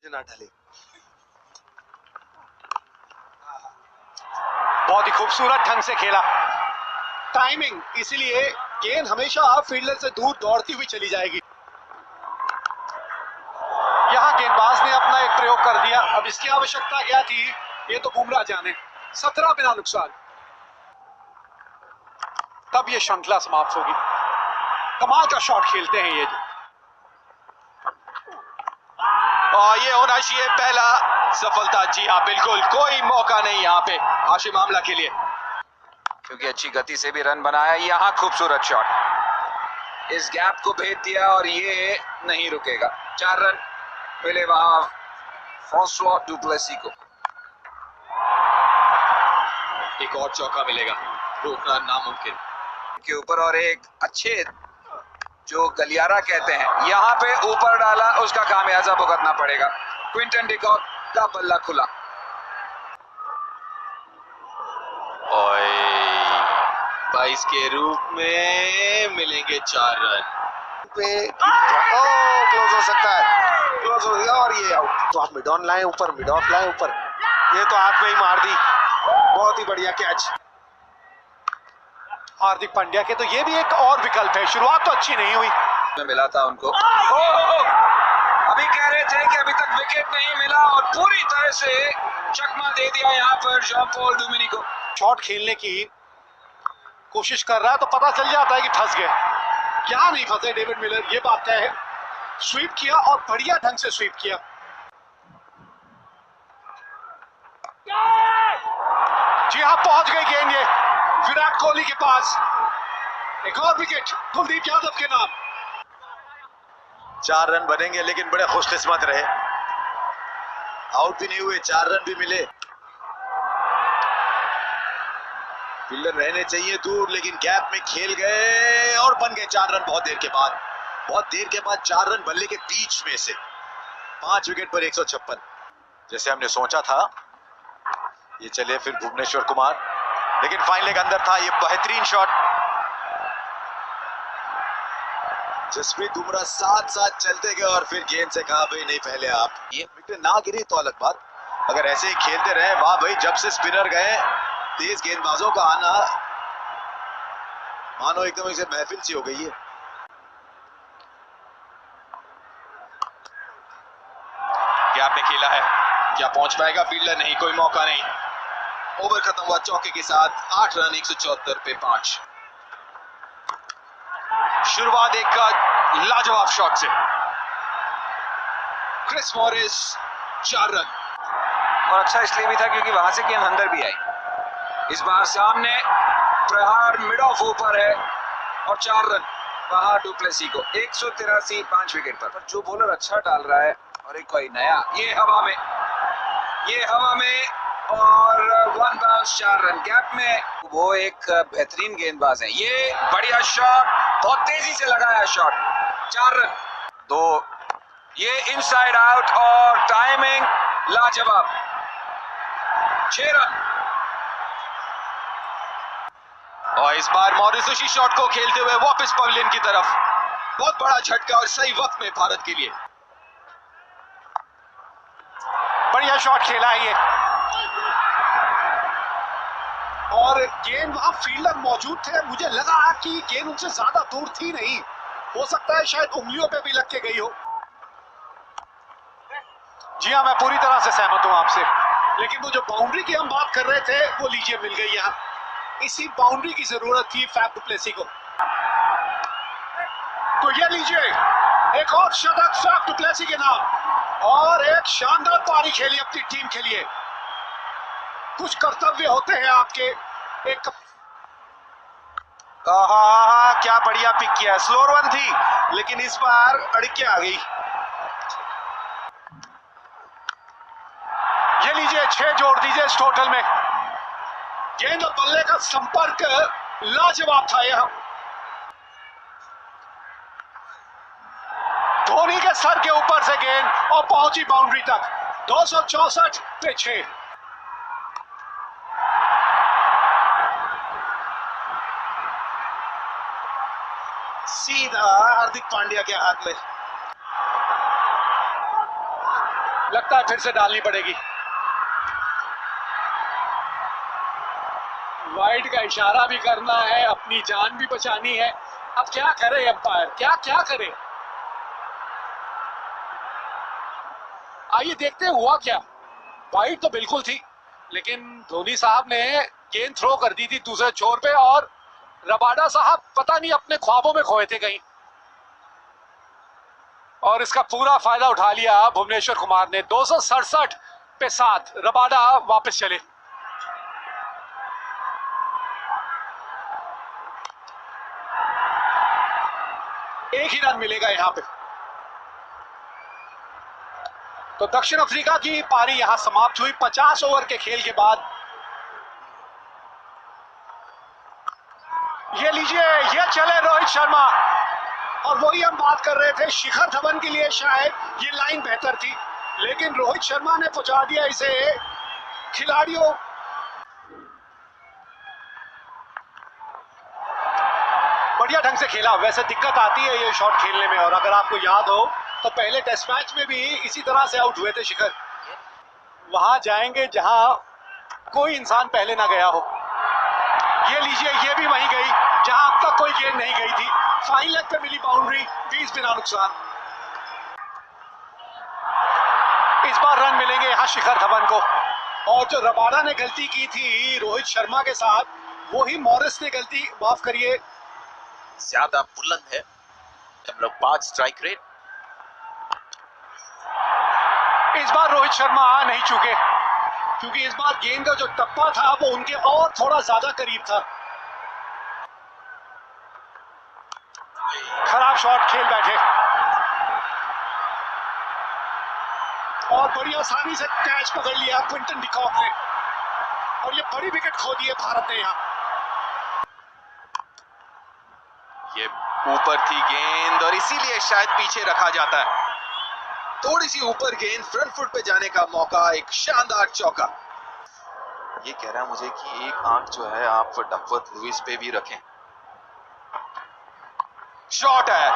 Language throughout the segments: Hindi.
ना ढले। बहुत ही खूबसूरत ढंग से खेला, टाइमिंग, इसलिए गेंद हमेशा आप फील्डर से दूर दौड़ती हुई चली जाएगी। यहां गेंदबाज ने अपना एक प्रयोग कर दिया, अब इसकी आवश्यकता क्या थी ये तो बुमराह जाने। 17 बिना नुकसान, तब ये श्रृंखला समाप्त होगी। कमाल का शॉट खेलते हैं ये। और ये होना चाहिए पहला सफलता। जी हाँ, बिल्कुल कोई मौका नहीं यहाँ पे हाशिम आमला के लिए, क्योंकि अच्छी गति से भी रन बनाया। यहाँ खूबसूरत शॉट, इस गैप को भेद दिया और ये नहीं रुकेगा। 4 रन मिले वहां फ्रांसुआ डु प्लेसी को। एक और चौका मिलेगा, रोकना नामुमकिन के ऊपर। और एक अच्छे जो गलियारा कहते हैं यहाँ पे ऊपर डाला, उसका खामियाजा भुगतना पड़ेगा। क्विंटन डिकॉक का बल्ला खुला। ओए 22 के रूप में मिलेंगे 4 रन पे। क्लोज हो सकता है, क्लोज हो गया और ये आउट। तो आप मिड ऑन लाए ऊपर, मिड ऑफ लाए ऊपर, ये तो हाथ में ही मार दी। बहुत ही बढ़िया कैच हार्दिक पांड्या के, तो ये भी एक और विकल्प है। शुरुआत तो अच्छी नहीं हुई, मिला था उनको। अभी कह रहे थे कि अभी तक विकेट नहीं मिला और पूरी तरह से चकमा दे दिया यहाँ पर जॉन पॉल डोमिनिको। शॉट खेलने की कोशिश कर रहा है तो पता चल जाता है कि फंस गए। क्या नहीं फंसे डेविड मिलर, ये बात तय है। स्वीप किया और बढ़िया ढंग से स्वीप किया। जी हाँ, पहुंच गई गेंद ये विराट कोहली के पास। एक और विकेट कुलदीप यादव के नाम। 4 रन बनेंगे, लेकिन बड़े खुशकिस्मत रहे, आउट भी नहीं हुए, 4 रन भी मिले। फील्डर रहने चाहिए दूर, लेकिन गैप में खेल गए और बन गए 4 रन। बहुत देर के बाद, 4 रन बल्ले के बीच में से 5 विकेट पर 156, जैसे हमने सोचा था। ये चले फिर भुवनेश्वर कुमार, लेकिन फाइन लेग अंदर था। ये बेहतरीन शॉट, जसप्रीत बुमराह साथ साथ चलते गए और फिर गेंद से कहा भाई नहीं पहले आप। ये विकेट ना गिरी तो अलग बात, अगर ऐसे ही खेलते रहे। वाह भाई, जब से स्पिनर गए तेज गेंदबाजों का आना, मानो एकदम इसे महफिल सी हो गई है। गैप में खेला है, क्या पहुंच पाएगा फील्डर? नहीं, कोई मौका नहीं। ओवर खत्म हुआ चौके के साथ। 8 रन 174 पे 5। शुरुआत एक लाजवाब शॉट से, क्रिस मॉरिस 4 रन। और अच्छा इसलिए भी था क्योंकि वहां से गेंद अंदर भी आई। इस बार सामने प्रहार मिड ऑफ ऊपर है और 4 रन वहां डु प्लेसी को। 183 5 विकेट पर जो बॉलर अच्छा डाल रहा है। और एक कोई नया, ये हवा में और 1 बाउंस 4 रन। गैप में वो एक बेहतरीन गेंदबाज है। ये बढ़िया शॉट, बहुत तेजी से लगाया शॉट, 4 रन। 2 ये इनसाइड आउट और टाइमिंग लाजवाब, 6 रन। और इस बार मॉरिस उसी शॉट को खेलते हुए वापस पवेलियन की तरफ। बहुत बड़ा झटका और सही वक्त में भारत के लिए। बढ़िया शॉट खेला है ये, और गेंद वहां फील्डर मौजूद थे। मुझे लगा कि गेंद उनसे ज्यादा दूर थी नहीं, हो सकता है शायद उंगलियों पे भी लग के गई हो। जी हाँ, मैं पूरी तरह से सहमत हूं आपसे, लेकिन वो जो बाउंड्री की हम बात कर रहे थे वो लीजिए मिल गई। यहाँ इसी बाउंड्री की जरूरत थी फैफ डु प्लेसी को। तो ये लीजिए एक और शतक फैफ डु प्लेसी के नाम, और एक शानदार पारी खेली अपनी टीम के लिए। कुछ कर्तव्य होते हैं आपके। एक क्या बढ़िया पिक किया, स्लो रन थी लेकिन इस बार अड़क के आ गई। ये लीजिए 6 जोड़ दीजिए इस टोटल में। गेंद और बल्ले का संपर्क लाजवाब था यह। धोनी के सर के ऊपर से गेंद और पहुंची बाउंड्री तक। 264 पे 6। सीधा हार्दिक पांड्या के हाथ में। लगता है फिर से डालनी पड़ेगी। वाइड का इशारा भी करना है, अपनी जान भी बचानी है। अब क्या करे अंपायर, क्या क्या करे। आइए देखते हैं हुआ क्या। वाइड तो बिल्कुल थी, लेकिन धोनी साहब ने गेंद थ्रो कर दी थी दूसरे छोर पे, और रबाडा साहब पता नहीं अपने ख्वाबों में खोए थे कहीं, और इसका पूरा फायदा उठा लिया भुवनेश्वर कुमार ने। 267 पे 7, रबाडा वापस चले। एक ही रन मिलेगा यहां पे। तो दक्षिण अफ्रीका की पारी यहां समाप्त हुई 50 ओवर के खेल के बाद। ये लीजिए, ये चले रोहित शर्मा, और वही हम बात कर रहे थे, शिखर धवन के लिए शायद ये लाइन बेहतर थी, लेकिन रोहित शर्मा ने पहुंचा दिया इसे खिलाड़ियों। बढ़िया ढंग से खेला। वैसे दिक्कत आती है ये शॉट खेलने में, और अगर आपको याद हो तो पहले टेस्ट मैच में भी इसी तरह से आउट हुए थे शिखर। वहां जाएंगे जहां कोई इंसान पहले ना गया हो। ये लीजिए, ये भी वहीं गई जहां अब तक कोई गेंद नहीं गई थी। फाइन लेग पे मिली बाउंड्री, 20 बिना नुकसान। इस बार रन मिलेंगे यहां शिखर धवन को। और जो रबाडा ने गलती की थी रोहित शर्मा के साथ, वही मॉरिस ने गलती, माफ करिए, ज्यादा बुलंद है। हम लोग 5 स्ट्राइक रेट। इस बार रोहित शर्मा नहीं चूके, क्योंकि इस बार गेंद का जो टप्पा था वो उनके और थोड़ा ज्यादा करीब था। खराब शॉट खेल बैठे, और बड़ी आसानी से कैच पकड़ लिया क्विंटन डिकॉक ने, और ये बड़ी विकेट खो दी है भारत ने यहां। ये ऊपर थी गेंद, और इसीलिए शायद पीछे रखा जाता है। थोड़ी सी ऊपर गेंद, फ्रंट फुट पे जाने का मौका, एक शानदार चौका। ये कह रहा है मुझे कि एक आंख जो है आप डकवर्थ लुइस पे भी रखें। शॉट है,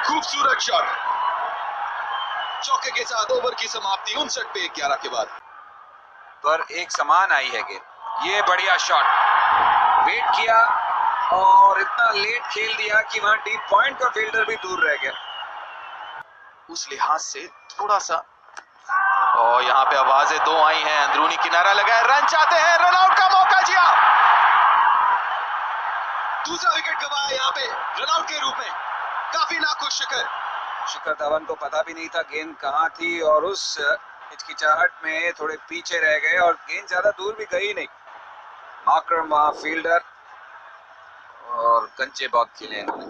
खूबसूरत शॉट। चौके के साथ ओवर की समाप्ति 59 पे 11 के बाद। पर एक समान आई है गेंद। ये बढ़िया शॉट, वेट किया और इतना लेट खेल दिया कि वहां डीप पॉइंट का फील्डर भी दूर रह गया। उस लिहाज से थोड़ा सा, और यहाँ पे आवाजें दो आई हैं। अंदरूनी किनारा लगाए, रन चाहते हैं, रन आउट का मौका। जिया दूसरा विकेट गवाया यहाँ पे रन आउट के रूप में। काफी नाखुश शिखर धवन को पता भी नहीं था गेंद कहाँ थी, और उस हिचकिचाहट में थोड़े पीछे रह गए, और गेंद ज्यादा दूर भी गई नहीं। मार्करम वहां फील्डर, और कंचे बहुत खेले इन्होंने।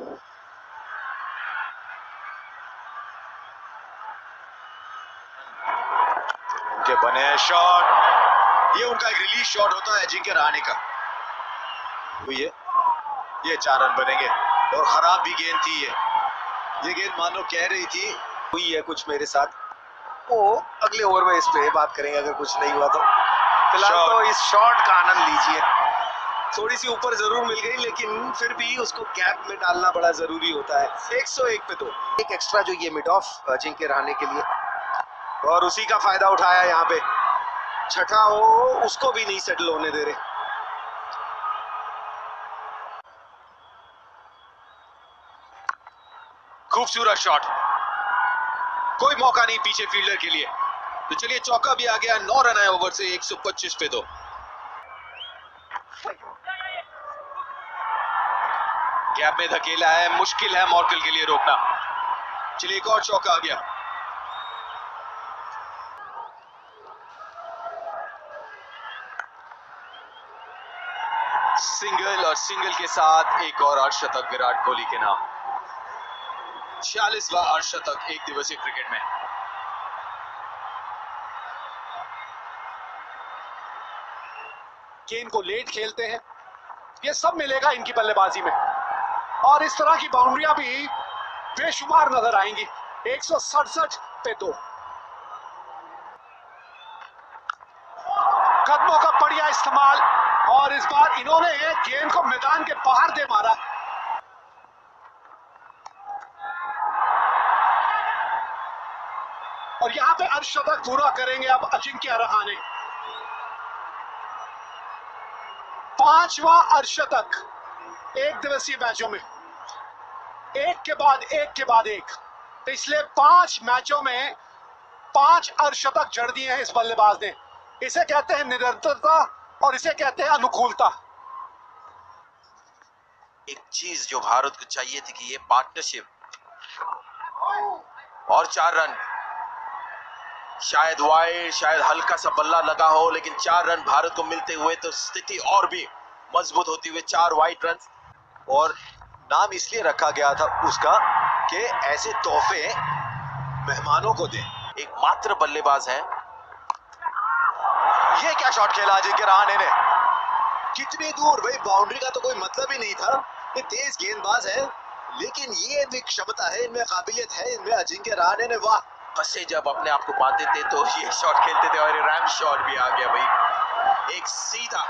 उनके बने शॉट, ये उनका एक रिलीज शॉट होता है अजिंक्य रहाणे का। ये 4 रन बनेंगे, और खराब भी गेंद थी ये गेंद मानो कह रही थी हुई है कुछ मेरे साथ। वो अगले ओवर में इस पे बात करेंगे अगर कुछ नहीं हुआ तो। फिलहाल तो इस शॉट का आनंद लीजिए। थोड़ी सी ऊपर जरूर मिल गई, लेकिन फिर भी उसको गैप में डालना बड़ा जरूरी होता है। 101 पे तो एक एक्स्ट्रा जो ये मिड ऑफ अजिंक्य रहाणे के लिए, और उसी का फायदा उठाया यहाँ पे। छठा हो उसको भी नहीं सेटल होने दे रहे। खूबसूरत शॉट, कोई मौका नहीं पीछे फील्डर के लिए। तो चलिए, चौका भी आ गया। 9 रन आए ओवर से 125 पे 2। गैप में धकेला है, मुश्किल है मॉर्कल के लिए रोकना। चलिए, एक और चौका आ गया। सिंगल, और सिंगल के साथ एक और अर्धशतक विराट कोहली के नाम। 46वां अर्धशतक एक दिवसीय क्रिकेट में। गेंद को लेट खेलते हैं, ये सब मिलेगा इनकी बल्लेबाजी में, और इस तरह की बाउंड्रियां भी बेशुमार नजर आएंगी। 167 पे 2। कदमों का बढ़िया इस्तेमाल, और इस बार इन्होंने गेंद को मैदान के बाहर दे मारा। और यहाँ पे अर्धशतक पूरा करेंगे अब अजिंक्य रहाणे। 5वां अर्धशतक एक दिवसीय मैचों में, एक के बाद एक। पिछले 5 मैचों में 5 अर्धशतक जड़ दिए हैं इस बल्लेबाज ने। इसे कहते हैं निरंतरता और इसे कहते हैं अनुकूलता। एक चीज जो भारत को चाहिए थी कि ये पार्टनरशिप, और 4 रन, शायद वाइड, शायद हल्का सा बल्ला लगा हो, लेकिन 4 रन भारत को मिलते हुए तो स्थिति और भी मजबूत होती हुई 4 वाइड रन। और नाम इसलिए रखा गया था उसका कि ऐसे तोहफे मेहमानों को दे। एकमात्र बल्लेबाज है। ये क्या शॉट खेला अजिंक्य रहाणे ने, कितनी दूर भाई, बाउंड्री का तो कोई मतलब ही नहीं था। ये तेज गेंदबाज है, लेकिन ये भी क्षमता है इनमें, काबिलियत है इनमें। अजिंक्य रहाणे ने वाह, फंसे जब अपने आप को पाते थे तो ये शॉट खेलते थे, और ये रैम शॉट भी आ गया भाई, एक सीधा।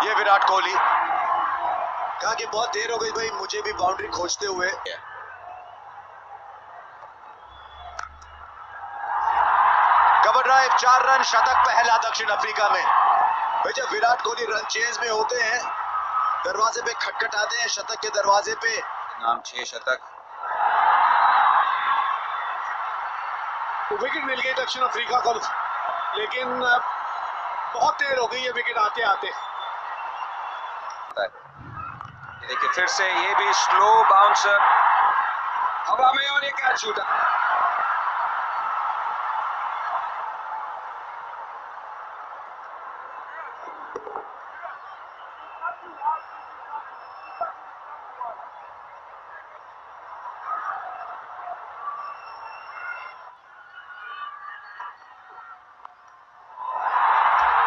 ये विराट कोहली कहा कि बहुत देर हो गई भाई मुझे भी बाउंड्री खोजते हुए। कवर ड्राइव, 4 रन, शतक पहला दक्षिण अफ्रीका में। भाई जब विराट कोहली रन चेज में होते हैं, दरवाजे पे खटखटाते हैं, शतक के दरवाजे पे। नाम 6 शतक। विकेट मिल गई दक्षिण अफ्रीका को, लेकिन बहुत देर हो गई है विकेट आते आते। देखिए फिर से ये भी स्लो बाउंसर हवा में, और ये कैच छूटा।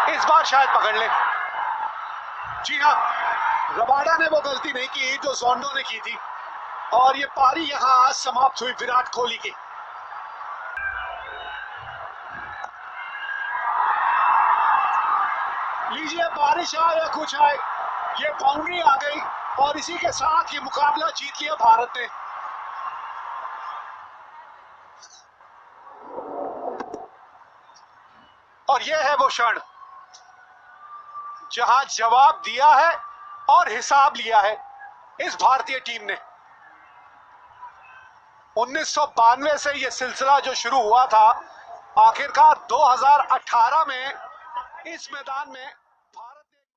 इस बार शायद पकड़ ले। जी हाँ, रबाडा ने वो गलती नहीं की जो जोंडो ने की थी, और ये पारी यहां समाप्त हुई विराट कोहली की। लीजिए, बारिश आए या कुछ आए, ये बाउंड्री आ गई और इसी के साथ ये मुकाबला जीत लिया भारत ने। और ये है वो क्षण जहां जवाब दिया है और हिसाब लिया है इस भारतीय टीम ने। 1992 से यह सिलसिला जो शुरू हुआ था, आखिरकार 2018 में इस मैदान में